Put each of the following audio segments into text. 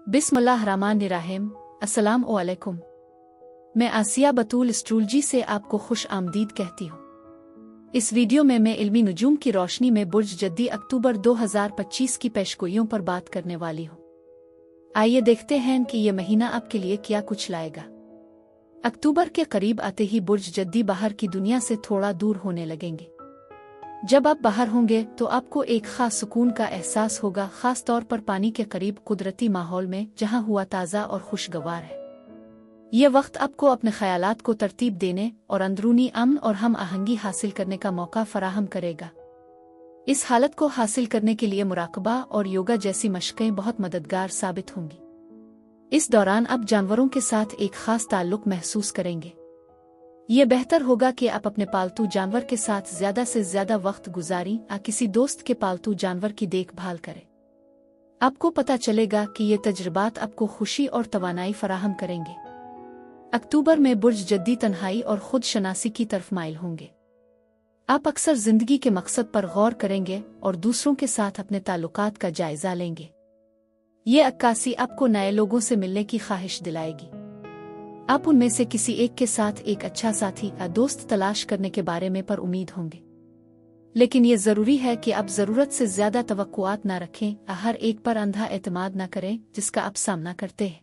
बिस्मिल्लाहिर्रहमानिर्रहीम। अस्सलाम वालेकुम। मैं आसिया बतूल एस्ट्रोलॉजी से आपको खुश आमदीद कहती हूँ। इस वीडियो में मैं इल्मी नुजूम की रोशनी में बुर्ज जद्दी अक्टूबर 2025 की पेशगोइयों पर बात करने वाली हूँ। आइए देखते हैं कि ये महीना आपके लिए क्या कुछ लाएगा। अक्टूबर के करीब आते ही बुर्ज जद्दी बाहर की दुनिया से थोड़ा दूर होने लगेंगे। जब आप बाहर होंगे तो आपको एक खास सुकून का एहसास होगा, खास तौर पर पानी के करीब कुदरती माहौल में जहां हुआ ताज़ा और खुशगवार है। ये वक्त आपको अपने ख्यालात को तरतीब देने और अंदरूनी अमन और हम आहंगी हासिल करने का मौका फराहम करेगा। इस हालत को हासिल करने के लिए मुराकबा और योगा जैसी मशक़ें बहुत मददगार साबित होंगी। इस दौरान आप जानवरों के साथ एक खास ताल्लुक महसूस करेंगे। ये बेहतर होगा कि आप अपने पालतू जानवर के साथ ज़्यादा से ज़्यादा वक्त गुजारें या किसी दोस्त के पालतू जानवर की देखभाल करें। आपको पता चलेगा कि ये तजुर्बात आपको खुशी और तवानाई फराहम करेंगे। अक्टूबर में बुर्ज जद्दी तन्हाई और खुद शनासी की तरफ माइल होंगे। आप अक्सर जिंदगी के मकसद पर गौर करेंगे और दूसरों के साथ अपने ताल्लुकात का जायजा लेंगे। ये अक्कासी आपको नए लोगों से मिलने की ख्वाहिश दिलाएगी। आप उनमें से किसी एक के साथ एक अच्छा साथी या दोस्त तलाश करने के बारे में पर उम्मीद होंगे। लेकिन ये ज़रूरी है कि आप ज़रूरत से ज़्यादा तवक्कुआत ना रखें या हर एक पर अंधा एतमाद ना करें जिसका आप सामना करते हैं।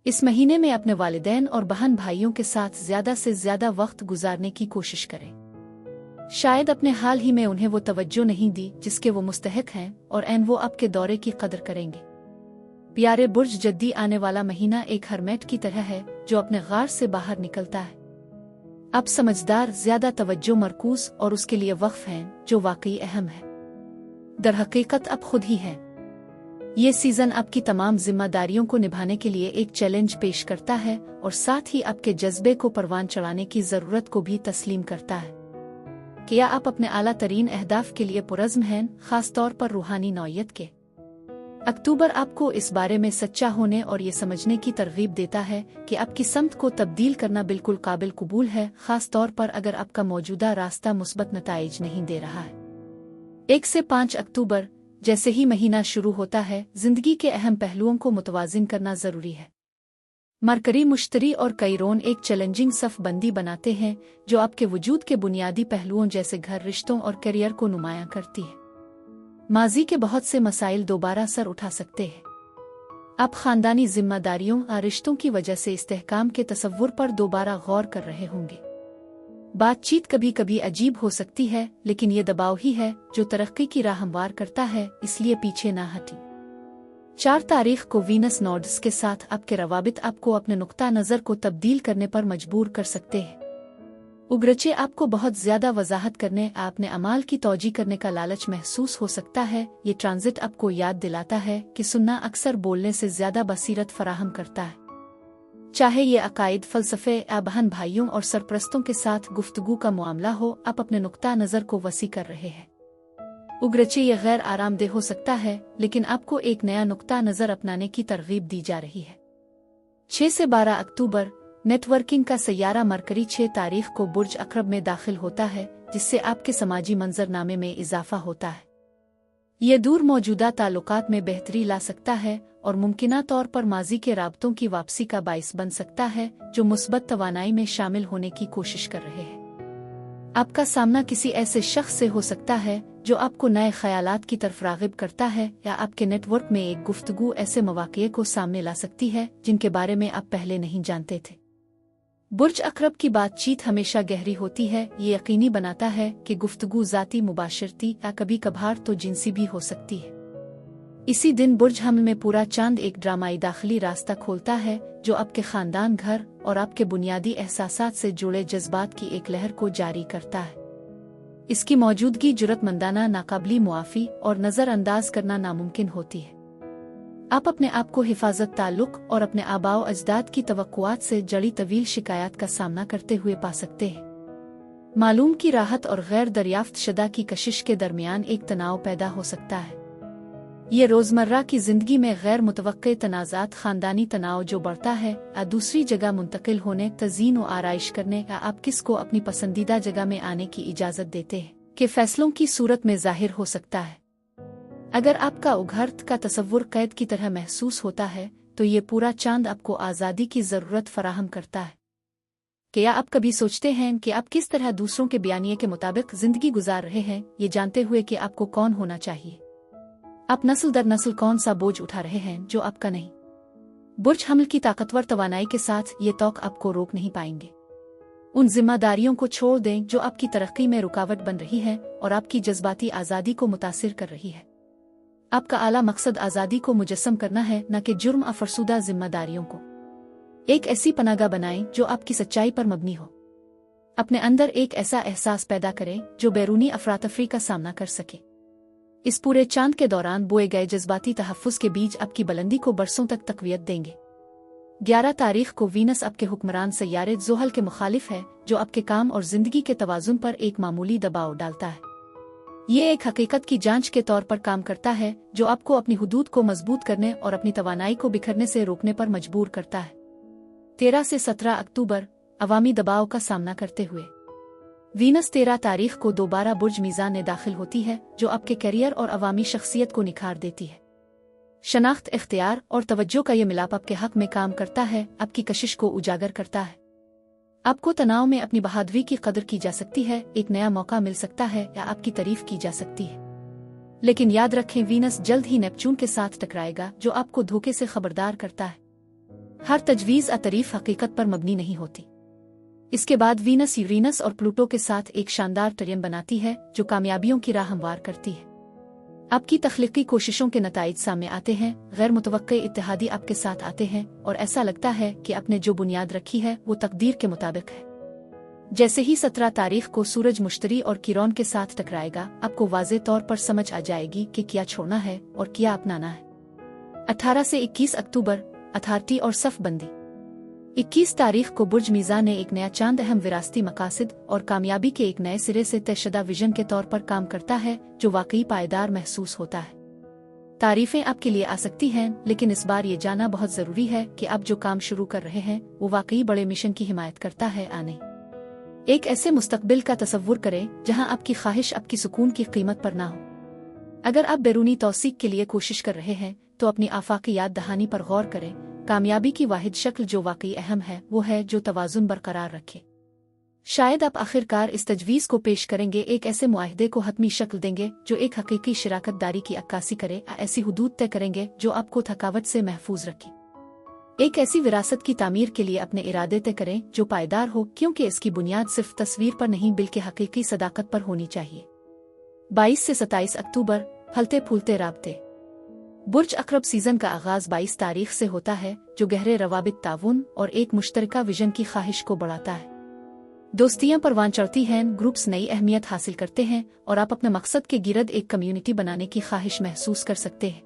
इस महीने में अपने वालिदैन और बहन भाइयों के साथ ज़्यादा से ज़्यादा वक्त गुजारने की कोशिश करें। शायद अपने हाल ही में उन्हें वो तवज्जो नहीं दी जिसके वो मुस्तहिक हैं और ऐन वो आपके दौरे की कदर करेंगे। प्यारे बुर्ज जद्दी, आने वाला महीना एक हरमेट की तरह है जो अपने गार से बाहर निकलता है। आप समझदार, ज्यादा तवज्जो मरकूज और उसके लिए वक्फ हैं जो वाकई अहम है। दरहकीकत आप खुद ही हैं। ये सीजन आपकी तमाम जिम्मेदारियों को निभाने के लिए एक चैलेंज पेश करता है और साथ ही आपके जज्बे को परवान चढ़ाने की जरूरत को भी तस्लीम करता है। क्या आप अपने आला तरीन अहदाफ के लिए पुरज़्म हैं, खास तौर पर रूहानी नौयत के? अक्टूबर आपको इस बारे में सच्चा होने और ये समझने की तरगीब देता है कि आपकी समत को तब्दील करना बिल्कुल काबिल कबूल है, खास तौर पर अगर आपका मौजूदा रास्ता मुस्बत नताइज नहीं दे रहा है। 1 से 5 अक्टूबर जैसे ही महीना शुरू होता है, जिंदगी के अहम पहलुओं को मुतवाजिन करना जरूरी है। मरकरी, मुश्तरी और कैरोन एक चैलेंजिंग सफ बंदी बनाते हैं जो आपके वजूद के बुनियादी पहलुओं जैसे घर, रिश्तों और करियर को नुमायां करती है। माजी के बहुत से मसाइल दोबारा सर उठा सकते हैं। आप खानदानी जिम्मेदारियों और रिश्तों की वजह से इस्तेहकाम के तसव्वुर पर दोबारा गौर कर रहे होंगे। बातचीत कभी कभी अजीब हो सकती है, लेकिन ये दबाव ही है जो तरक्की की राह हमवार करता है, इसलिए पीछे ना हटी। 4 तारीख को वीनस नोड्स के साथ आपके रवाबित आपको अपने नुक्ता नज़र को तब्दील करने पर मजबूर कर सकते हैं। उग्रचे आपको बहुत ज्यादा वजाहत करने, अपने अमाल की तौजी करने का लालच महसूस हो सकता है। ये ट्रांजिट आपको याद दिलाता है कि सुनना अक्सर बोलने से ज्यादा बसीरत फराहम करता है। चाहे ये अकायद, फलसफे या बहन भाइयों और सरप्रस्तों के साथ गुफ्तगू का मामला हो, आप अपने नुक्ता नज़र को वसी कर रहे हैं। उग्रचे ये गैर आरामदेह हो सकता है, लेकिन आपको एक नया नुक्ता नज़र अपनाने की तरगीब दी जा रही है। 6 से 12 अक्टूबर नेटवर्किंग का सैयारा मरकरी 6 तारीख को बुर्ज अक़रब में दाखिल होता है, जिससे आपके समाजी मंजरनामे में इजाफा होता है। ये दूर मौजूदा ताल्लुकात में बेहतरी ला सकता है और मुमकिना तौर पर माजी के राबतों की वापसी का बाइस बन सकता है जो मुस्बत तवानाई में शामिल होने की कोशिश कर रहे हैं। आपका सामना किसी ऐसे शख्स से हो सकता है जो आपको नए ख्यालात की तरफ राग़िब करता है, या आपके नेटवर्क में एक गुफ्तगू ऐसे मौक़े को सामने ला सकती है जिनके बारे में आप पहले नहीं जानते थे। बुर्ज अक़रब की बातचीत हमेशा गहरी होती है। ये यकीनी बनाता है कि गुफ्तगू ज़ाती, मुबाशरती या कभी कभार तो जिनसी भी हो सकती है। इसी दिन बुर्ज हमल में पूरा चांद एक ड्रामाई दाखिली रास्ता खोलता है जो आपके ख़ानदान, घर और आपके बुनियादी एहसासात से जुड़े जज्बात की एक लहर को जारी करता है। इसकी मौजूदगी जुरतमंदाना, नाकाबिली मुआफ़ी और नज़रअंदाज करना नामुमकिन होती है। आप अपने आप को हिफाजत, ताल्लुक और अपने आबाओ अजदाद की तवक्कुआत से जड़ी तवील शिकायत का सामना करते हुए पा सकते हैं। मालूम की राहत और गैर दरियाफ्त शुदा की कशिश के दरमियान एक तनाव पैदा हो सकता है। ये रोज़मर्रा की ज़िंदगी में गैर मुतवक्के तनाज़ात, ख़ानदानी तनाव जो बढ़ता है या दूसरी जगह मुंतकिल होने, तज़ीन व आराइश करने या आप किस को अपनी पसंदीदा जगह में आने की इजाज़त देते हैं के फैसलों की सूरत में ज़ाहिर हो सकता है। अगर आपका उघर्त का तसव्वुर कैद की तरह महसूस होता है तो ये पूरा चांद आपको आज़ादी की ज़रूरत फराहम करता है। क्या आप कभी सोचते हैं कि आप किस तरह दूसरों के बयानिए के मुताबिक जिंदगी गुजार रहे हैं, ये जानते हुए कि आपको कौन होना चाहिए? आप नस्ल दर नस्ल कौन सा बोझ उठा रहे हैं जो आपका नहीं? बुर्ज हमल की ताकतवर तवानाई के साथ ये तौक आपको रोक नहीं पाएंगे। उन जिम्मेदारियों को छोड़ दें जो आपकी तरक्की में रुकावट बन रही है और आपकी जज्बाती आज़ादी को मुतासिर कर रही है। आपका आला मकसद आज़ादी को मुजस्सम करना है, न कि जुर्म और फरसूदा जिम्मेदारियों को। एक ऐसी पनागा बनाएं जो आपकी सच्चाई पर मबनी हो। अपने अंदर एक ऐसा एहसास पैदा करें जो बैरूनी अफरातफरी का सामना कर सके। इस पूरे चांद के दौरान बोए गए जज्बाती तहफ़्फ़ुज़ के बीज आपकी बुलंदी को बरसों तक तक़वियत देंगे। 11 तारीख को वीनस आपके हुक्मरान सैयारे ज़ुहल के मुखालिफ है, जो आपके काम और ज़िंदगी के तवाज़ुन पर एक मामूली दबाव डालता है। ये एक हकीकत की जांच के तौर पर काम करता है जो आपको अपनी हुदूद को मजबूत करने और अपनी तवानाई को बिखरने से रोकने पर मजबूर करता है। 13 से 17 अक्टूबर अवामी दबाव का सामना करते हुए वीनस 13 तारीख को दोबारा बुर्ज मीज़ान में दाखिल होती है, जो आपके करियर और अवामी शख्सियत को निखार देती है। शनाख्त, इख्तियार और तवज्जो का ये मिलाप आपके हक में काम करता है, आपकी कशिश को उजागर करता है। आपको तनाव में अपनी बहादुरी की कदर की जा सकती है, एक नया मौका मिल सकता है या आपकी तारीफ की जा सकती है। लेकिन याद रखें, वीनस जल्द ही नेपच्यून के साथ टकराएगा, जो आपको धोखे से खबरदार करता है। हर तजवीज़ तारीफ हकीकत पर मबनी नहीं होती। इसके बाद वीनस यूरेनस और प्लूटो के साथ एक शानदार ट्रियन बनाती है जो कामयाबियों की राह हमवार करती है। आपकी तख्लीकी कोशिशों के नताइज सामने आते हैं, गैर मुतवक्के इत्तेहादी आपके साथ आते हैं और ऐसा लगता है कि आपने जो बुनियाद रखी है वो तकदीर के मुताबिक है। जैसे ही 17 तारीख को सूरज मुश्तरी और किरण के साथ टकराएगा, आपको वाज़े तौर पर समझ आ जाएगी कि क्या छोड़ना है और क्या अपनाना है। 18 से 21 अक्टूबर अथॉरिटी और सफ बंदी। 21 तारीख को बुर्ज मीज़ान ने एक नया चांद अहम विरासती मकासद और कामयाबी के एक नए सिरे से तयशुदा विजन के तौर पर काम करता है, जो वाकई पायदार महसूस होता है। तारीफें आपके लिए आ सकती हैं, लेकिन इस बार ये जानना बहुत ज़रूरी है कि आप जो काम शुरू कर रहे हैं वो वाकई बड़े मिशन की हिमायत करता है या नहीं। एक ऐसे मुस्तकबिल का तसव्वुर करें जहां आपकी ख्वाहिश आपकी सुकून की कीमत पर ना हो। अगर आप बैरूनी तौसीक के लिए कोशिश कर रहे हैं तो अपनी आफाकी याद दहानी पर गौर करें। कामयाबी की वाहिद शक्ल जो वाकई अहम है वो है जो तवाज़ुन बरकरार रखे। शायद आप आखिरकार इस तजवीज़ को पेश करेंगे, एक ऐसे मुआहदे को हतमी शक्ल देंगे जो एक हकीकी शराकत दारी की अक्कासी करे, ऐसी हुदूद तय करेंगे जो आपको थकावट से महफूज रखे। एक ऐसी विरासत की तामीर के लिए अपने इरादे तय करें जो पायदार हो, क्योंकि इसकी बुनियाद सिर्फ तस्वीर पर नहीं बल्कि हकीकी सदाकत पर होनी चाहिए। 22 से 27 अक्टूबर फलते फूलते राबते। बुर्ज अकरब सीजन का आगाज 22 तारीख से होता है, जो गहरे रवाबित, ताउन और एक मुश्तरका विजन की ख्वाहिश को बढ़ाता है। दोस्तियां परवान चढ़ती हैं, ग्रुप्स नई अहमियत हासिल करते हैं और आप अपने मकसद के गिरद एक कम्युनिटी बनाने की ख्वाहिश महसूस कर सकते हैं।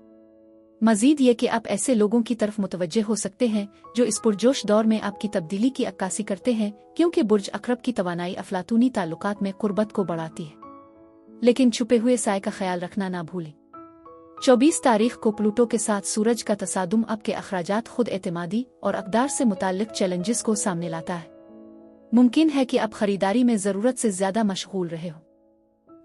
मजीद ये कि आप ऐसे लोगों की तरफ मुतवज्जे हो सकते हैं जो इस पुरजोश दौर में आपकी तब्दीली की अक्कासी करते हैं, क्योंकि बुर्ज अकरब की तवानाई अफलातूनी ताल्लुकात में कुर्बत को बढ़ाती है। लेकिन छुपे हुए साए का ख्याल रखना ना भूलें। 24 तारीख को प्लूटो के साथ सूरज का तसादुम आपके अखराजात, खुद एतमादी और अक़दार से मुताल्लिक चैलेंजेस को सामने लाता है। मुमकिन है कि आप खरीदारी में ज़रूरत से ज़्यादा मशगूल रहे हो।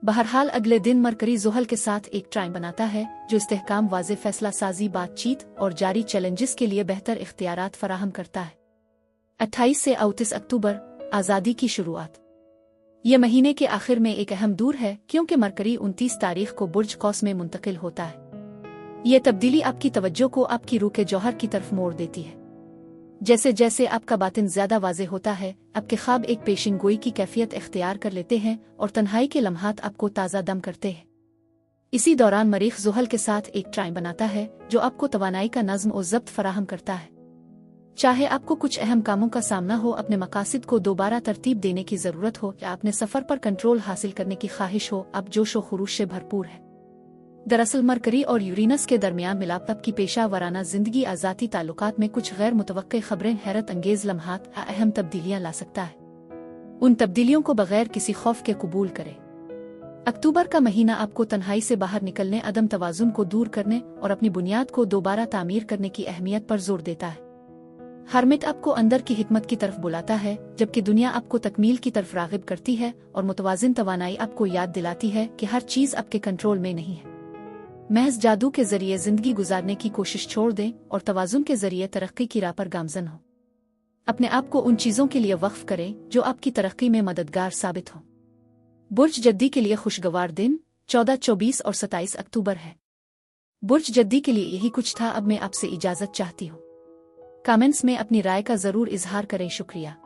बहरहाल अगले दिन मरकरी ज़ुहल के साथ एक ट्राइन बनाता है जो इस्तेहकाम, वाज़े फैसला साजी, बातचीत और जारी चैलेंजेस के लिए बेहतर इख्तियारात फराहम करता है। 28 से 29 अक्टूबर आज़ादी की शुरुआत। यह महीने के आखिर में एक अहम दूर है, क्योंकि मरकरी 29 तारीख को बुर्ज कौस में मुंतकिल होता है। यह तब्दीली आपकी तवज्जो को आपकी रूह के जौहर की तरफ मोड़ देती है। जैसे जैसे आपका बातिन ज्यादा वाज़े होता है, आपके ख्वाब एक पेशिन गोई की कैफियत इख्तियार कर लेते हैं और तन्हाई के लम्हात आपको ताज़ा दम करते हैं। इसी दौरान मरीख ज़ुहल के साथ एक ट्राइन बनाता है जो आपको तवानाई का नज़्म और ज़ब्त फराहम करता है। चाहे आपको कुछ अहम कामों का सामना हो, अपने मकासद को दोबारा तरतीब देने की ज़रूरत हो या अपने सफ़र पर कंट्रोल हासिल करने की ख्वाहिश हो, आप जोश व खरूश से भरपूर है। दरअसल मरकरी और यूरेनस के दरमियान मिलाप की पेशा वराना जिंदगी, आज़ाती ताल्लुकात में कुछ गैर मुतवक्के खबरें, हैरत अंगेज लम्हात, अहम तब्दीलियां ला सकता है। उन तब्दीलियों को बगैर किसी खौफ के कबूल करें। अक्टूबर का महीना आपको तन्हाई से बाहर निकलने, अदम तवाज़ुन को दूर करने और अपनी बुनियाद को दोबारा तामीर करने की अहमियत पर जोर देता है। हरमित आपको अंदर की हिकमत की तरफ बुलाता है, जबकि दुनिया आपको तकमील की तरफ राग़िब करती है और मुतवाज़िन तवानाई आपको याद दिलाती है कि हर चीज़ आपके कंट्रोल में नहीं है। महज जादू के जरिए जिंदगी गुजारने की कोशिश छोड़ दें और तवाज़ुन के जरिए तरक्की की राह पर गामजन हो। अपने आप को उन चीज़ों के लिए वक्फ करें जो आपकी तरक्की में मददगार साबित हो। बुर्ज जद्दी के लिए खुशगवार दिन 14, 24 और 27 अक्टूबर है। बुर्ज जद्दी के लिए यही कुछ था। अब मैं आपसे इजाज़त चाहती हूँ। कमेंट्स में अपनी राय का ज़रूर इजहार करें। शुक्रिया।